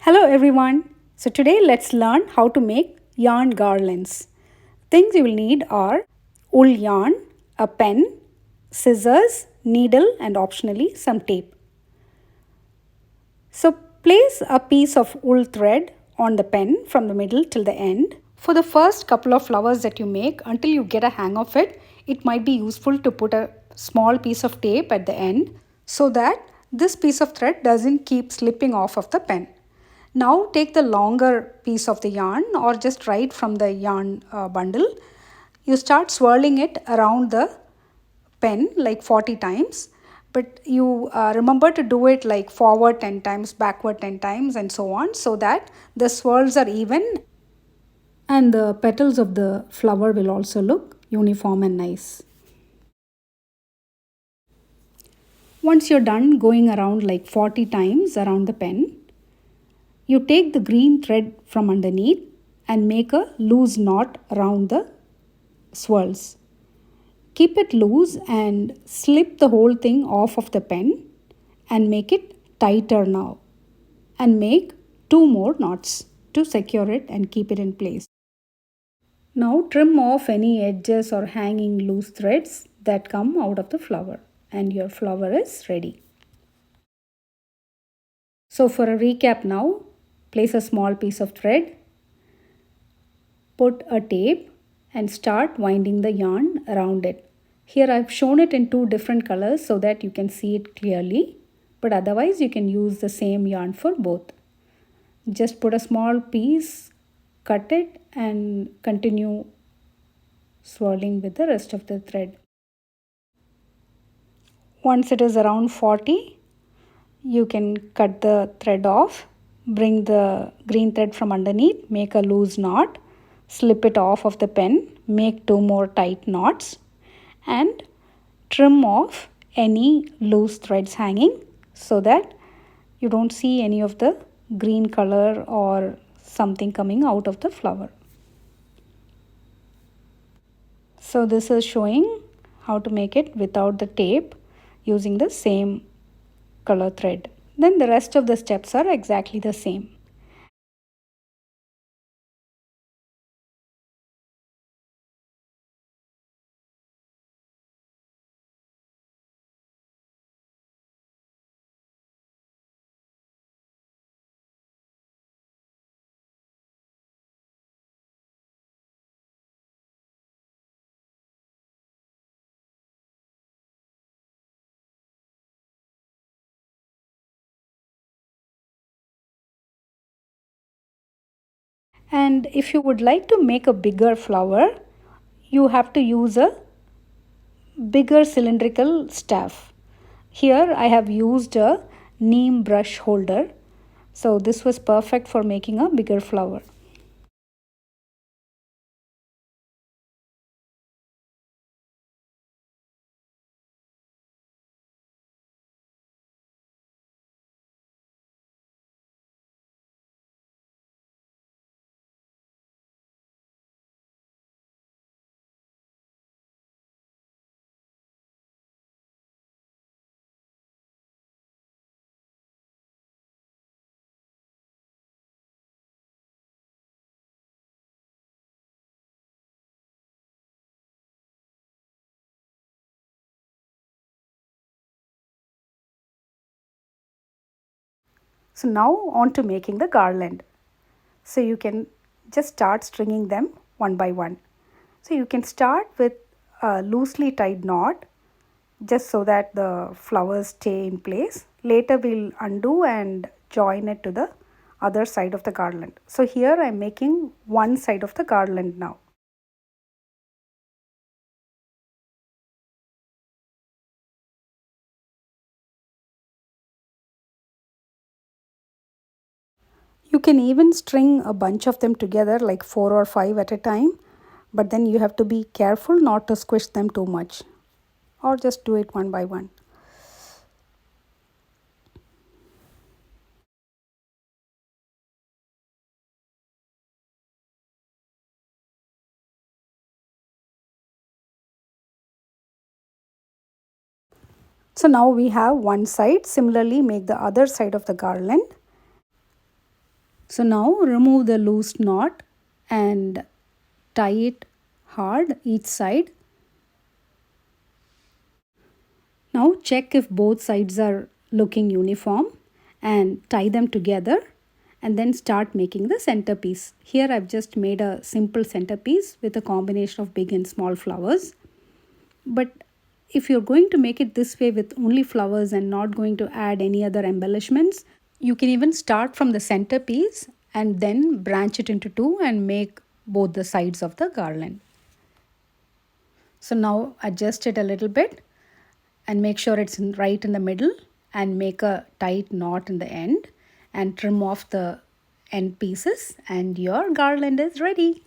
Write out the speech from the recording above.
Hello everyone. So today let's learn how to make yarn garlands. Things you will need are wool yarn, a pen, scissors, needle and optionally some tape. So place a piece of wool thread on the pen from the middle till the end. For the first couple of flowers that you make, until you get a hang of it, it might be useful to put a small piece of tape at the end so that this piece of thread doesn't keep slipping off of the pen. Now take the longer piece of the yarn or just right from the yarn bundle. You start swirling it around the pen like 40 times, but you remember to do it like forward 10 times, backward 10 times and so on, so that the swirls are even and the petals of the flower will also look uniform and nice. Once you're done going around like 40 times around the pen, you take the green thread from underneath and make a loose knot around the swirls. Keep it loose and slip the whole thing off of the pen and make it tighter now. And make 2 more knots to secure it and keep it in place. Now trim off any edges or hanging loose threads that come out of the flower and your flower is ready. So for a recap now, place a small piece of thread, put a tape and start winding the yarn around it. Here I've shown it in 2 different colors so that you can see it clearly, but otherwise you can use the same yarn for both. Just put a small piece, cut it and continue swirling with the rest of the thread. Once it is around 40, you can cut the thread off, bring the green thread from underneath, make a loose knot, slip it off of the pen, make 2 more tight knots and trim off any loose threads hanging so that you don't see any of the green color or something coming out of the flower. So this is showing how to make it without the tape using the same color thread. Then the rest of the steps are exactly the same. And if you would like to make a bigger flower, you have to use a bigger cylindrical staff. Here I have used a neem brush holder. So this was perfect for making a bigger flower. So now on to making the garland. So you can just start stringing them one by one. So you can start with a loosely tied knot just so that the flowers stay in place. Later we'll undo and join it to the other side of the garland. So here I'm making one side of the garland now. You can even string a bunch of them together like 4 or 5 at a time, but then you have to be careful not to squish them too much, or just do it one by one. So now we have one side. Similarly, make the other side of the garland. So now remove the loose knot and tie it hard each side. Now check if both sides are looking uniform and tie them together and then start making the centerpiece. Here I've just made a simple centerpiece with a combination of big and small flowers. But if you're going to make it this way with only flowers and not going to add any other embellishments, you can even start from the centerpiece and then branch it into two and make both the sides of the garland. So now adjust it a little bit and make sure it's right in the middle and make a tight knot in the end and trim off the end pieces and your garland is ready.